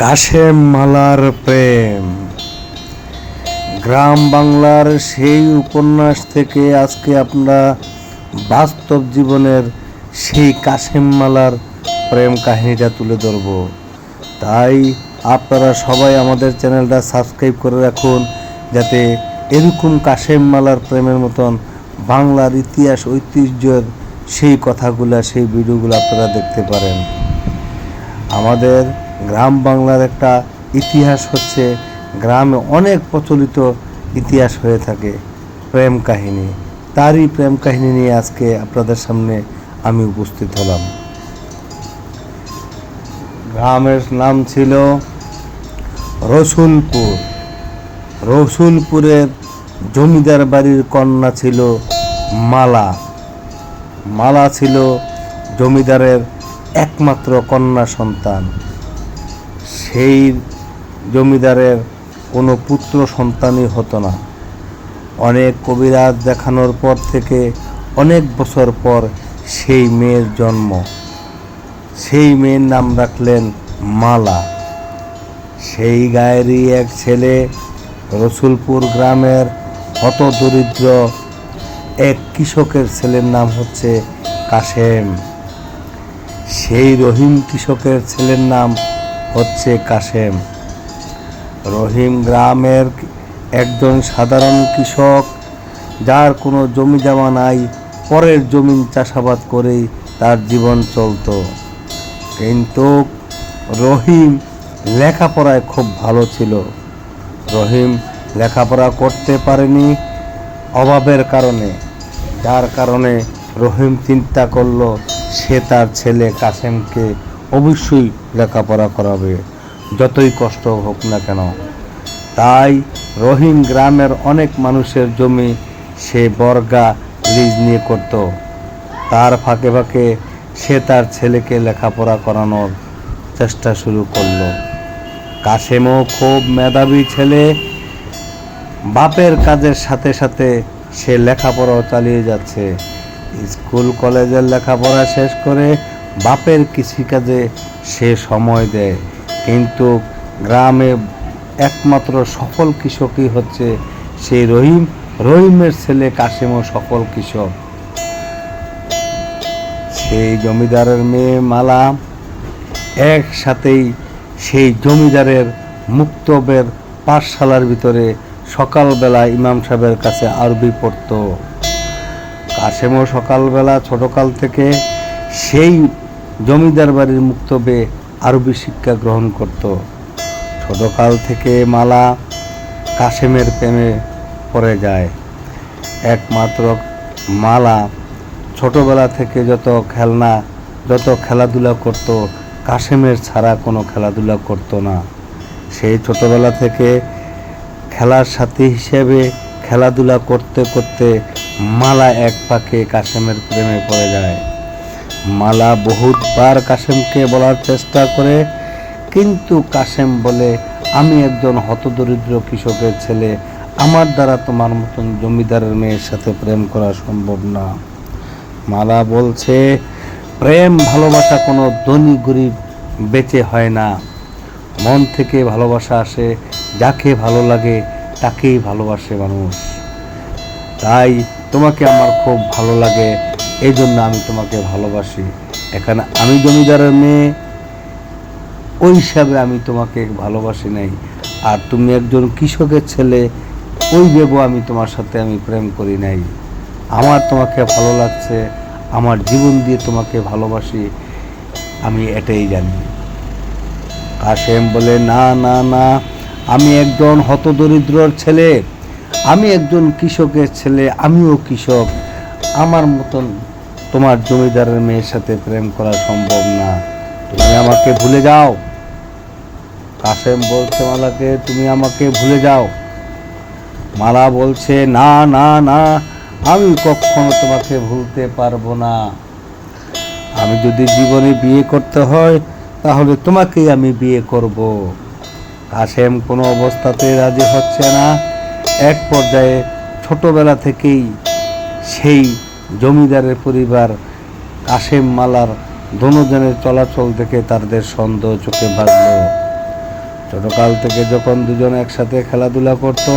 কাশেম মালার প্রেম। গ্রাম বাংলার সেই উপন্যাস থেকে আজকে আমরা বাস্তব জীবনের সেই কাশেম মালার প্রেম কাহিনীটা তুলে ধরব। তাই আপনারা সবাই আমাদের চ্যানেলটা সাবস্ক্রাইব করে রাখুন, যাতে এরকম কাশেম মালার প্রেমের মতন বাংলার ইতিহাস ঐতিহ্যের সেই কথাগুলা, সেই ভিডিওগুলো আপনারা দেখতে পারেন। আমাদের গ্রাম বাংলার একটা ইতিহাস হচ্ছে, গ্রামে অনেক প্রচলিত ইতিহাস হয়ে থাকে প্রেম কাহিনী। তারই প্রেম কাহিনী নিয়ে আজকে আপনাদের সামনে আমি উপস্থিত হলাম। গ্রামের নাম ছিল রসুলপুর। রসুলপুরের জমিদার বাড়ির কন্যা ছিল মালা। মালা ছিল জমিদারের একমাত্র কন্যা সন্তান। সেই জমিদারের কোনো পুত্র সন্তানই হতো না। অনেক কবিরাজ দেখানোর পর থেকে অনেক বছর পর সেই মেয়ের জন্ম। সেই মেয়ের নাম রাখলেন মালা। সেই গায়েরই এক ছেলে রসুলপুর গ্রামের হতদরিদ্র এক কৃষকের ছেলের নাম হচ্ছে কাশেম। সেই রহিম কৃষকের ছেলের নাম হচ্ছে কাশেম। রহিম গ্রামের একজন সাধারণ কৃষক, যার কোনো জমি জমা নাই, পরের জমি চাষাবাদ করেই তার জীবন চলত। কিন্তু রহিম লেখাপড়ায় খুব ভালো ছিল। রহিম লেখাপড়া করতে পারেনি অভাবের কারণে, যার কারণে রহিম চিন্তা করলো সে তার ছেলে কাশেমকে অবশ্যই লেখাপড়া করাবে, যতই কষ্ট হোক না কেন। তাই রহিম গ্রামের অনেক মানুষের জমি সে বর্গা লিজ নিয়ে করত। তার ফাঁকে ফাঁকে সে তার ছেলেকে লেখাপড়া করানোর চেষ্টা শুরু করলো। কাশেমও খুব মেধাবী ছেলে। বাপের কাজের সাথে সাথে সে লেখাপড়াও চালিয়ে যাচ্ছে। স্কুল কলেজের লেখাপড়া শেষ করে বাপের কৃষিকাজে সে সময় দেয়। কিন্তু গ্রামে একমাত্র সফল কৃষকই হচ্ছে সেই রহিম। রহিমের ছেলে কাশেমও সফল কৃষক। সেই জমিদারের মেয়ে মালা একসাথেই সেই জমিদারের মুক্তবের পাঠশালার ভিতরে সকালবেলা ইমাম সাহেবের কাছে আরবি পড়ত। কাশেমও সকালবেলা ছোটকাল থেকে সেই জমিদার বাড়ির মুক্তবে আরবি শিক্ষা গ্রহণ করত। ছোটকাল থেকে মালা কাশেমের প্রেমে পড়ে যায়। একমাত্র মালা ছোটবেলা থেকে যত খেলাধুলা করত, কাশেমের ছাড়া কোনো খেলাধুলা করত না। সেই ছোটবেলা থেকে খেলার সাথী হিসেবে খেলাধুলা করতে করতে মালা এক পাকে কাশেমের প্রেমে পড়ে যায়। মালা বহুতবার কাশেমকে বলার চেষ্টা করে, কিন্তু কাশেম বলে, আমি একজন হতদরিদ্র কৃষকের ছেলে, আমার দ্বারা তোমার মতন জমিদারের মেয়ের সাথে প্রেম করা সম্ভব না। মালা বলছে, প্রেম ভালোবাসা কোনো ধনী গরিব বেঁচে হয় না, মন থেকে ভালোবাসা আসে। যাকে ভালো লাগে তাকেই ভালোবাসে মানুষ। তাই তোমাকে আমার খুব ভালো লাগে, এই জন্য আমি তোমাকে ভালোবাসি। এখানে আমি জমিদারের মেয়ে, ওই হিসাবে আমি তোমাকে ভালোবাসি নাই। আর তুমি একজন কৃষকের ছেলে, ওই ভেবে আমি তোমার সাথে আমি প্রেম করি নাই। আমার তোমাকে ভালো লাগছে, আমার জীবন দিয়ে তোমাকে ভালোবাসি, আমি এটাই জানি। কাশেম বলে, না না না, আমি একজন হতদরিদ্রর ছেলে, আমি একজন কৃষকের ছেলে, আমিও কৃষক, আমার মতন তোমার জমিদারের মেয়ের সাথে প্রেম করা সম্ভব না, তুমি আমাকে ভুলে যাও। কাশেম বলছে মালাকে, তুমি আমাকে ভুলে যাও। মালা বলছে, না না না, আমি কখনো তোমাকে ভুলতে পারবো না। আমি যদি জীবনে বিয়ে করতে হয় তাহলে তোমাকেই আমি বিয়ে করব। কাশেম কোনো অবস্থাতে রাজি হচ্ছে না। এক পর্যায়ে ছোটবেলা থেকেই সেই জমিদারের পরিবার কাশেম মালার দুজনের চলাচল দেখে তাদের সন্দেহ চোখে বাঁধল। ছোটকাল থেকে যখন দুজন একসাথে খেলাধুলা করত,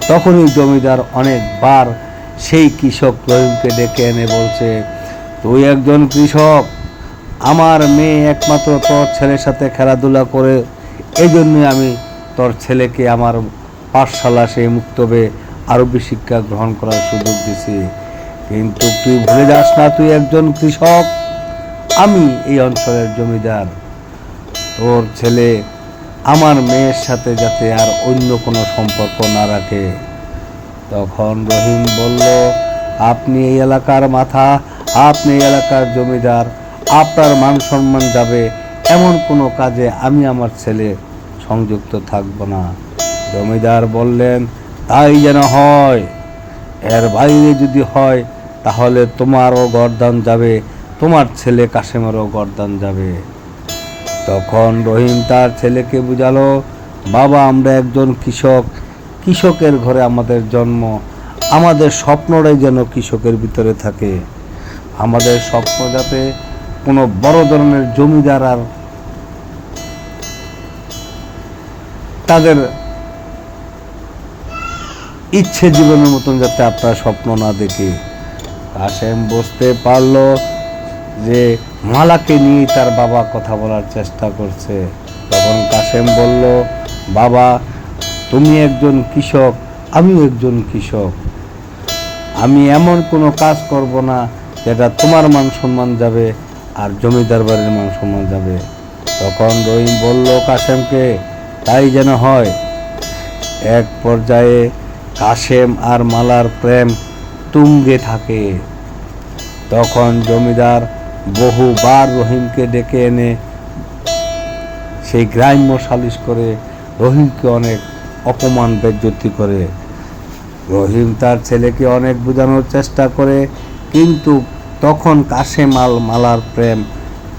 তখনই জমিদার অনেকবার সেই কৃষক রহিমকে ডেকে এনে বলছে, তুই একজন কৃষক, আমার মেয়ে একমাত্র তোর ছেলের সাথে খেলাধুলা করে, এই জন্যই আমি তোর ছেলেকে আমার পাঠশালা সেই মুক্তবে আরবি শিক্ষা গ্রহণ করার সুযোগ দিছি। কিন্তু তুই ভুলে যাস না, তুই একজন কৃষক, আমি এই অঞ্চলের জমিদার। তোর ছেলে আমার মেয়ের সাথে যাতে আর অন্য কোনো সম্পর্ক না রাখে। তখন রহিম বলল, আপনি এই এলাকার মাথা, আপনি এই এলাকার জমিদার, আপনার মান সম্মান যাবে এমন কোনো কাজে আমি আমার ছেলে সংযুক্ত থাকব না। জমিদার বললেন, তাই যেন হয়, এর বাইরে যদি হয় তাহলে তোমারও গর্দান যাবে, তোমার ছেলে কাশেমেরও গর্দান যাবে। তখন রহিম তার ছেলেকে বুঝালো, বাবা আমরা একজন কৃষক, কৃষকের ঘরে আমাদের জন্ম, আমাদের স্বপ্নটাই যেন কৃষকের ভিতরে থাকে, আমাদের স্বপ্ন যাতে কোনো বড় ধরনের জমিদার আর তাদের ইচ্ছে জীবনের মতন যাতে আপনার স্বপ্ন না দেখি। কাশেম বুঝতে পারলো যে মালাকে নিয়ে তার বাবা কথা বলার চেষ্টা করছে। তখন কাশেম বলল, বাবা তুমি একজন কৃষক, আমিও একজন কৃষক, আমি এমন কোনো কাজ করব না যেটা তোমার মান সম্মান যাবে আর জমিদার বাড়ির মান সম্মান যাবে। তখন রহিম বলল কাশেমকে, তাই যেন হয়। এক পর্যায়ে কাশেম আর মালার প্রেম তুঙ্গে থাকে। তখন জমিদার বহুবার রহিমকে ডেকে এনে সেই গ্রাম্য সালিশ করে রহিমকে অনেক অপমান বেজ্জতি করে। রহিম তার ছেলেকে অনেক বোঝানোর চেষ্টা করে, কিন্তু তখন কাশেম আর মালার প্রেম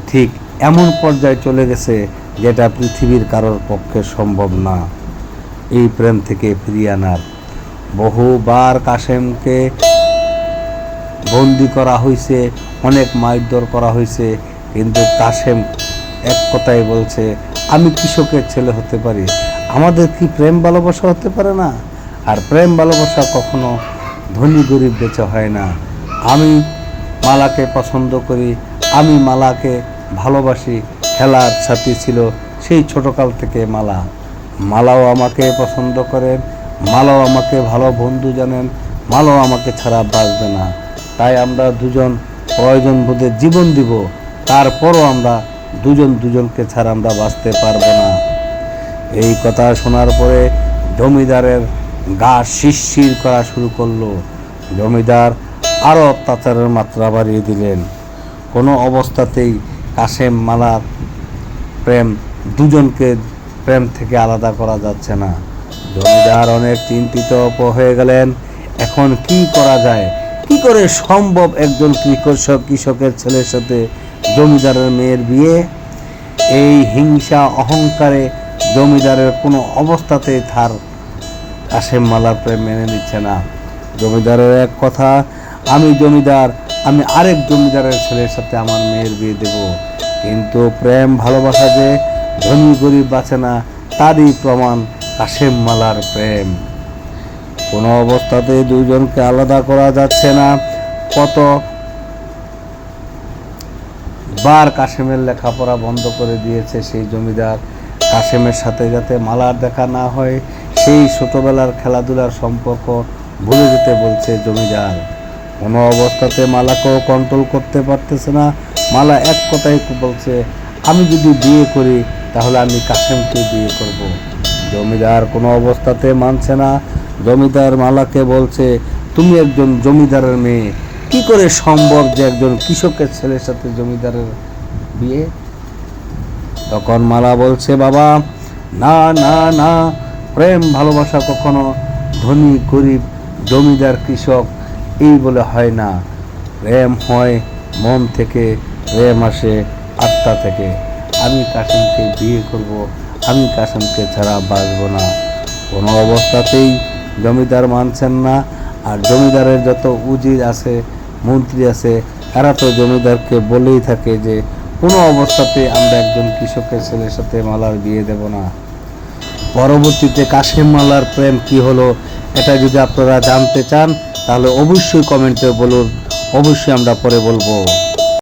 ঠিক এমন পর্যায়ে চলে গেছে যেটা পৃথিবীর কারোর পক্ষে সম্ভব না এই প্রেম থেকে ফিরিয়ে আনার। বহুবার কাশেমকে বন্দি করা হয়েছে, অনেক মারধর করা হয়েছে, কিন্তু কাশেম এক কথাই বলছে, আমি কৃষকের ছেলে হতে পারি, আমাদের কি প্রেম ভালোবাসা হতে পারে না? আর প্রেম ভালোবাসা কখনো ধনী গরিব বেঁচে হয় না। আমি মালাকে পছন্দ করি, আমি মালাকে ভালোবাসি, খেলার সাথী ছিল সেই ছোটকাল থেকে মালা। মালাও আমাকে পছন্দ করেন, মালাও আমাকে ভালো বন্ধু জানেন, মালাও আমাকে ছাড়া বাঁচবে না। তাই আমরা দুজন প্রয়োজন বোধে জীবন দিব, তারপরও আমরা দুজন দুজনকে ছাড়া আমরা বাঁচতে পারবো না। এই কথা শোনার পরে জমিদারের গা শিরশির করা শুরু করলো। জমিদার আরও অত্যাচারের মাত্রা বাড়িয়ে দিলেন। কোনো অবস্থাতেই কাশেম মালার প্রেম, দুজনকে প্রেম থেকে আলাদা করা যাচ্ছে না। জমিদার অনেক চিন্তিত হয়ে গেলেন, এখন কি করা যায়, কি করে সম্ভব একজন কৃষকের ছেলের সাথে জমিদারের মেয়ের বিয়ে? এই হিংসা অহংকারে জমিদারের কোনো অবস্থাতেই তার কাশেম মালার প্রেম মেনে নিচ্ছে না। জমিদারের এক কথা, আমি জমিদার, আমি আরেক জমিদারের ছেলের সাথে আমার মেয়ের বিয়ে দেব। কিন্তু প্রেম ভালোবাসা যে ধনী গরিব বাঁচে না, তারই প্রমাণ কাশেম মালার প্রেম। কোনো অবস্থাতে দুইজনকে আলাদা করা যাচ্ছে না। কত বার কাশেমের লেখাপড়া বন্ধ করে দিয়েছে সেই জমিদার। কাশেমের সাথে যাতে মালার দেখা না হয়, সেই ছোটবেলার খেলাধুলার সম্পর্ক ভুলে যেতে বলছে জমিদার। কোনো অবস্থাতে মালাকেও কন্ট্রোল করতে পারতেছে না। মালা এক কথাই বলছে, আমি যদি বিয়ে করি তাহলে আমি কাশেমকে বিয়ে করব। জমিদার কোনো অবস্থাতে মানছে না। জমিদার মালাকে বলছে, তুমি একজন জমিদারের মেয়ে, কি করে সম্ভব যে একজন কৃষকের ছেলের সাথে জমিদারের বিয়ে? তখন মালা বলছে, বাবা না না না, প্রেম ভালোবাসা কখনো ধনী গরিব জমিদার কৃষক এই বলে হয় না। প্রেম হয় মন থেকে, প্রেম আসে আত্মা থেকে। আমি কাশেমকে বিয়ে করব, আমি কাশেমকে ছাড়া বাঁচব না। কোনো অবস্থাতেই জমিদার মানছেন না। আর জমিদারের যত উজির আছে, মন্ত্রী আছে, এরা তো জমিদারকে বলেই থাকে যে কোনো অবস্থাতে আমরা একজন কৃষকের ছেলের সাথে মালার বিয়ে দেব না। পরবর্তীতে কাশেম মোল্লার প্রেম কি হলো, এটা যদি আপনারা জানতে চান তাহলে অবশ্যই কমেন্টে বলুন, অবশ্যই আমরা পরে বলবো।